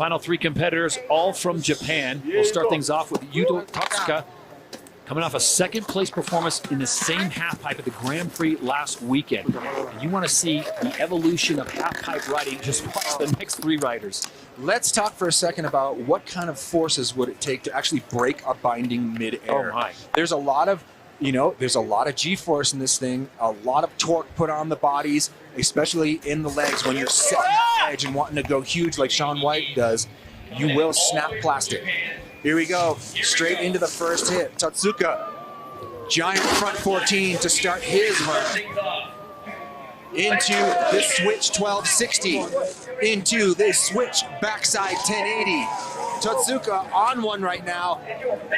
Final three competitors, all from Japan. We'll start things off with Yuto Totsuka, coming off a second-place performance in the same half-pipe at the Grand Prix last weekend. And you want to see the evolution of half-pipe riding, just watch the next three riders. Let's talk for a second about what kind of forces would it take to actually break a binding mid-air. Oh my. There's a lot of, there's a lot of G-force in this thing, a lot of torque put on the bodies, especially in the legs when you're setting that edge and wanting to go huge like Shaun White does. You will snap plastic. Here we go, straight into the first hit. Totsuka, giant front 14 to start his run. Into the switch 1260, into the switch backside 1080. Totsuka on one right now,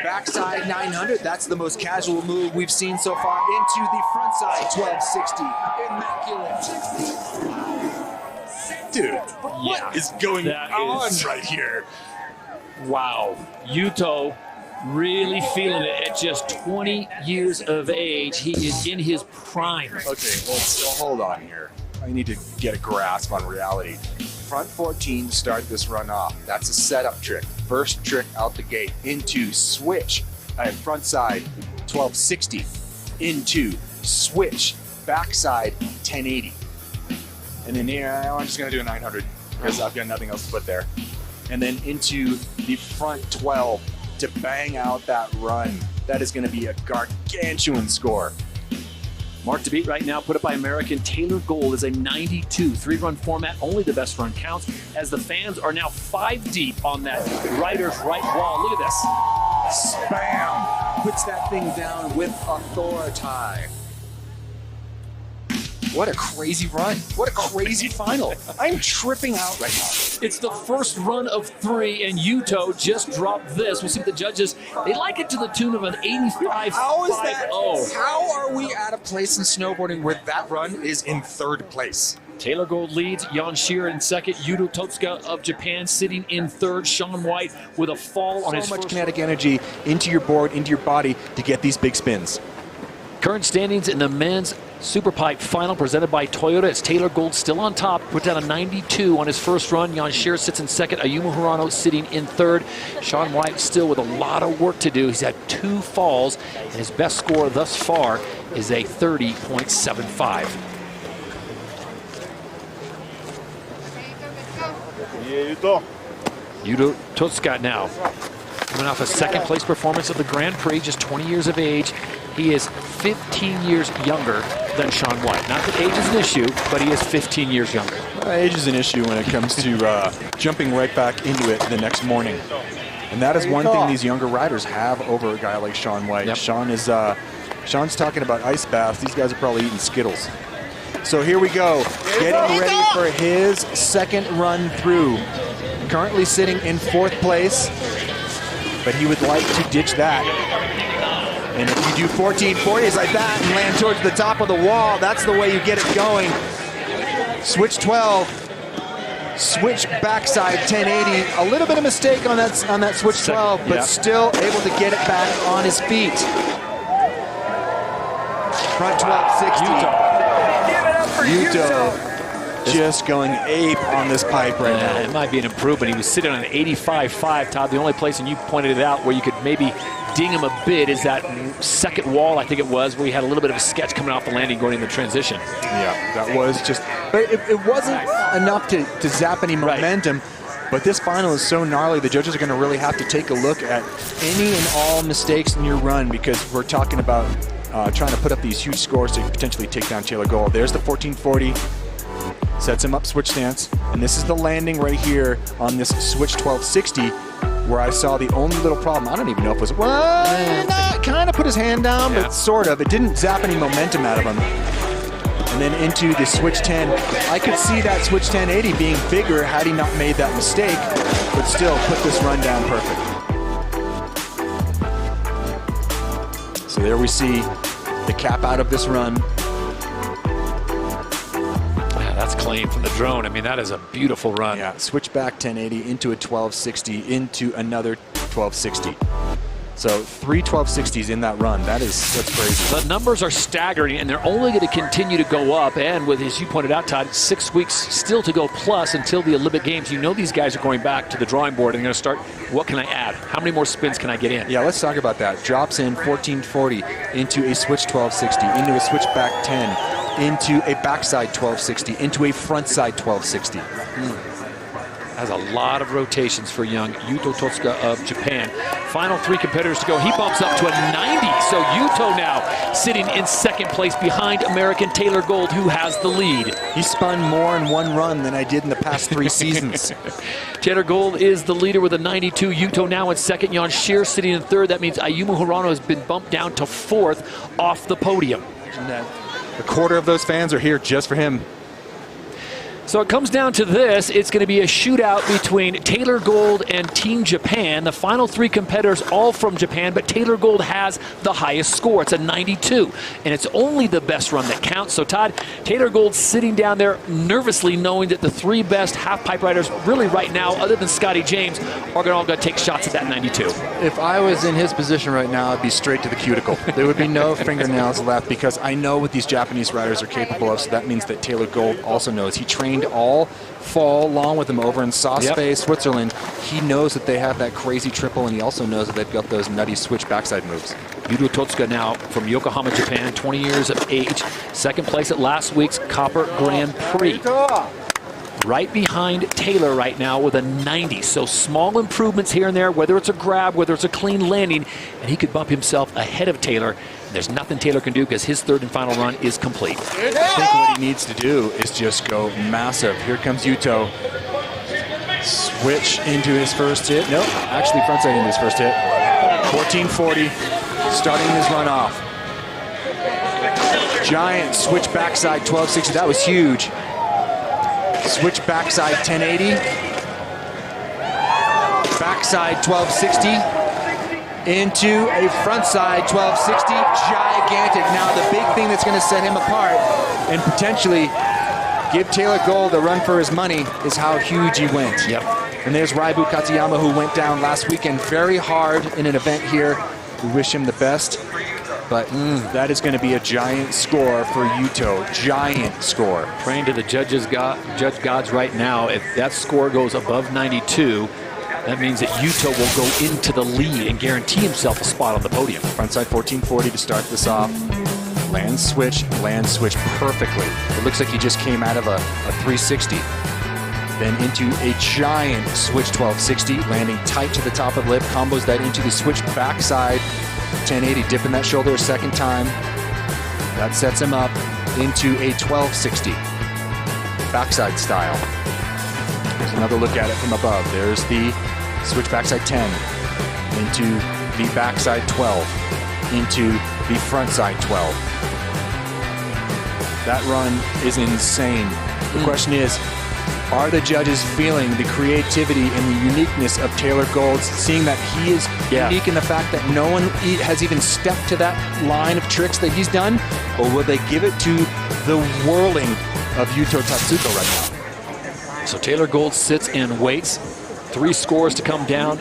backside 900. That's the most casual move we've seen so far. Into the front side 1260, immaculate. Dude, what is going on right here? Wow, Yuto really feeling it at just 20 years of age. He is in his prime. Okay, well, hold on here. I need to get a grasp on reality. Front 14 to start this run off. That's a setup trick. First trick out the gate. Into switch, front side 1260. Into switch, backside 1080. And then here, I'm just gonna do a 900 because I've got nothing else to put there. And then into the front 12 to bang out that run. That is going to be a gargantuan score. Mark to beat right now, put up by American Taylor Gold, is a 92. Three-run format, only the best run counts, as the fans are now 5 deep on that rider's right wall. Look at this. Spam! Puts that thing down with authority. What a crazy run. What a crazy final. I'm tripping out right now. It's the first run of 3, and Yuto just dropped this. We'll see what the judges, they like it to the tune of an 85.50. How is that? How are we at a place in snowboarding where that run is in 3rd place? Taylor Gold leads, Jan Shearer in 2nd, Yuto Totsuka of Japan sitting in 3rd, Shaun White with a fall on his so much kinetic energy into your board, into your body to get these big spins. Current standings in the men's Superpipe final presented by Toyota. It's Taylor Gold still on top, put down a 92 on his first run. Jan Shearer sits in 2nd, Ayumu Hirano sitting in 3rd. Shaun White still with a lot of work to do. He's had 2 falls, and his best score thus far is a 30.75. Yuto Totsuka now, coming off a 2nd place performance of the Grand Prix, just 20 years of age. He is 15 years younger than Shaun White. Not that age is an issue, but he is 15 years younger. Age is an issue when it comes to jumping right back into it the next morning. And that is one thing these younger riders have over a guy like Shaun White. Yep. Shaun's talking about ice baths. These guys are probably eating Skittles. So here we go, getting ready for his 2nd run through. Currently sitting in 4th place, but he would like to ditch that. And if you do 1440s like that and land towards the top of the wall, that's the way you get it going. Switch 12, switch backside 1080. A little bit of mistake on that switch 12, but still able to get it back on his feet. Front 1260. Give it up for Yuto. Just going ape on this pipe right now. It might be an improvement. He was sitting on an 85.5, Todd. The only place, and you pointed it out, where you could maybe ding him a bit is that 2nd wall, I think it was, where he had a little bit of a sketch coming off the landing going into the transition. Yeah, that was just, but it wasn't enough to zap any momentum. Right. But this final is so gnarly, the judges are going to really have to take a look at any and all mistakes in your run, because we're talking about trying to put up these huge scores to potentially take down Taylor Gold. There's the 1440. Sets him up switch stance, and this is the landing right here on this switch 1260, where I saw the only little problem. I don't even know if it was, kind of put his hand down, but sort of. It didn't zap any momentum out of him. And then into the switch 10. I could see that switch 1080 being bigger had he not made that mistake, but still put this run down perfect. So there we see the cap out of this run. That's clean from the drone. I mean, that is a beautiful run. Yeah, switch back 1080 into a 1260, into another 1260. So 3 1260s in that run. That's crazy. The numbers are staggering, and they're only going to continue to go up. And with, as you pointed out, Todd, 6 weeks still to go plus until the Olympic Games. You know these guys are going back to the drawing board and going to start, what can I add? How many more spins can I get in? Yeah, let's talk about that. Drops in 1440 into a switch 1260, into a switch back 10, into a backside 1260, into a frontside 1260. Has a lot of rotations for young Yuto Totsuka of Japan. Final 3 competitors to go. He bumps up to a 90. So Yuto now sitting in second place behind American Taylor Gold, who has the lead. He spun more in one run than I did in the past 3 seasons. Taylor Gold is the leader with a 92. Yuto now in second. Jan Shear sitting in third. That means Ayumu Hirano has been bumped down to fourth off the podium. A quarter of those fans are here just for him. So it comes down to this. It's going to be a shootout between Taylor Gold and Team Japan. The final 3 competitors all from Japan, but Taylor Gold has the highest score. It's a 92, and it's only the best run that counts. So Todd, Taylor Gold sitting down there nervously knowing that the 3 best half-pipe riders really right now, other than Scotty James, are all going to take shots at that 92. If I was in his position right now, I'd be straight to the cuticle. There would be no fingernails left because I know what these Japanese riders are capable of, so that means that Taylor Gold also knows. He trained all fall long with them over in Saas-Fee, Switzerland. He knows that they have that crazy triple, and he also knows that they've got those nutty switch backside moves. Yuto Totsuka now from Yokohama, Japan, 20 years of age. Second place at last week's Copper Grand Prix. Right behind Taylor right now with a 90. So small improvements here and there, whether it's a grab, whether it's a clean landing, and he could bump himself ahead of Taylor. There's nothing Taylor can do because his third and final run is complete. I think what he needs to do is just go massive. Here comes Yuto. Switch into his first hit. Nope, actually frontside into his first hit. 1440, starting his run off. Giant switch backside 1260. That was huge. Switch backside 1080. Backside 1260. Into a frontside 1260. Gigantic. Now the big thing that's going to set him apart and potentially give Taylor Gold a run for his money is how huge he went. Yep. And there's Raibu Katayama, who went down last weekend very hard in an event here. We wish him the best. But that is going to be a giant score for Yuto. Giant score. Praying to the judge gods right now. If that score goes above 92, that means that Yuto will go into the lead and guarantee himself a spot on the podium. Frontside 1440 to start this off. Land switch perfectly. It looks like he just came out of a 360. Then into a giant switch 1260, landing tight to the top of the lip. Combos that into the switch backside 1080, dipping that shoulder a second time. That sets him up into a 1260 backside style. There's another look at it from above. There's the switch backside 10 into the backside 12 into the frontside 12. That run is insane. The question is, are the judges feeling the creativity and the uniqueness of Taylor Gold, seeing that he is unique in the fact that no one has even stepped to that line of tricks that he's done? Or will they give it to the whirling of Yuto Totsuka right now? So Taylor Gold sits and waits. 3 scores to come down.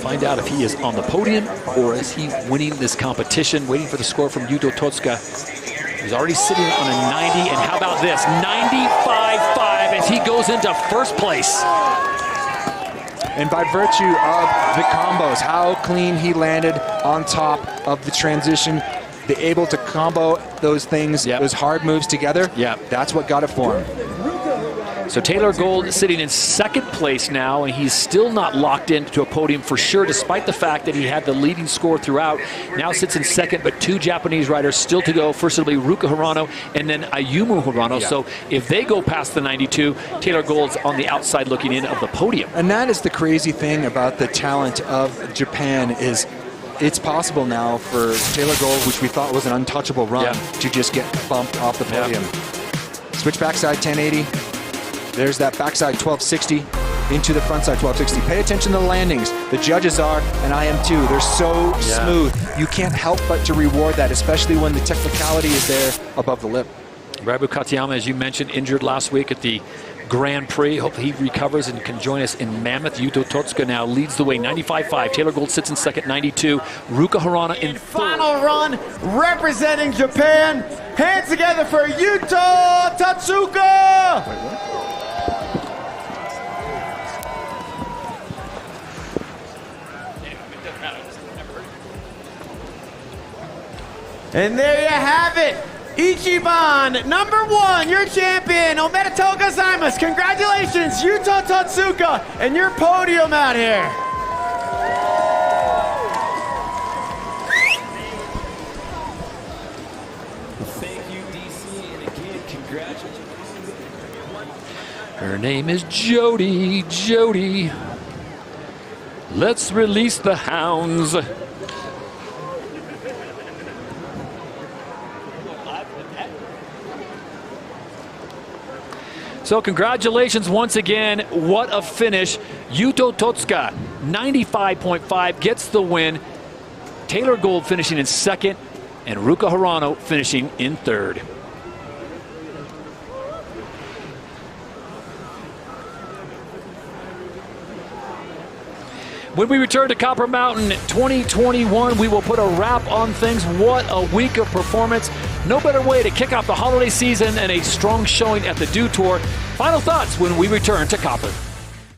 Find out if he is on the podium or is he winning this competition, waiting for the score from Yuto Totsuka. He's already sitting on a 90, and how about this? 95.5 as he goes into first place. And by virtue of the combos, how clean he landed on top of the transition, able to combo those things, those hard moves together, that's what got it for him. So Taylor Gold sitting in second place now, and he's still not locked into a podium for sure, despite the fact that he had the leading score throughout. Now sits in second, but 2 Japanese riders still to go. First it'll be Ruka Hirano and then Ayumu Hirano. So if they go past the 92, Taylor Gold's on the outside looking in of the podium. And that is the crazy thing about the talent of Japan is it's possible now for Taylor Gold, which we thought was an untouchable run, to just get bumped off the podium. Switch backside 1080. There's that backside 1260 into the frontside 1260. Pay attention to the landings. The judges are, and I am too. They're so smooth. You can't help but to reward that, especially when the technicality is there above the lip. Raibu Katayama, as you mentioned, injured last week at the Grand Prix. Hope he recovers and can join us in Mammoth. Yuto Totsuka now leads the way, 95.5. Taylor Gold sits in second, 92. Ruka Harana in final run, representing Japan. Hands together for Yuto Totsuka! And there you have it. Ichiban, #1, your champion. Omedetou gozaimasu. Congratulations, Yuto Totsuka, and your podium out here. Thank you, DC, and again, congratulations. Her name is Jody. Jody. Let's release the hounds. So congratulations once again. What a finish. Yuto Totsuka, 95.5, gets the win. Taylor Gold finishing in second, and Ruka Harano finishing in third. When we return to Copper Mountain 2021, we will put a wrap on things. What a week of performance. No better way to kick off the holiday season and a strong showing at the Dew Tour. Final thoughts when we return to Copper.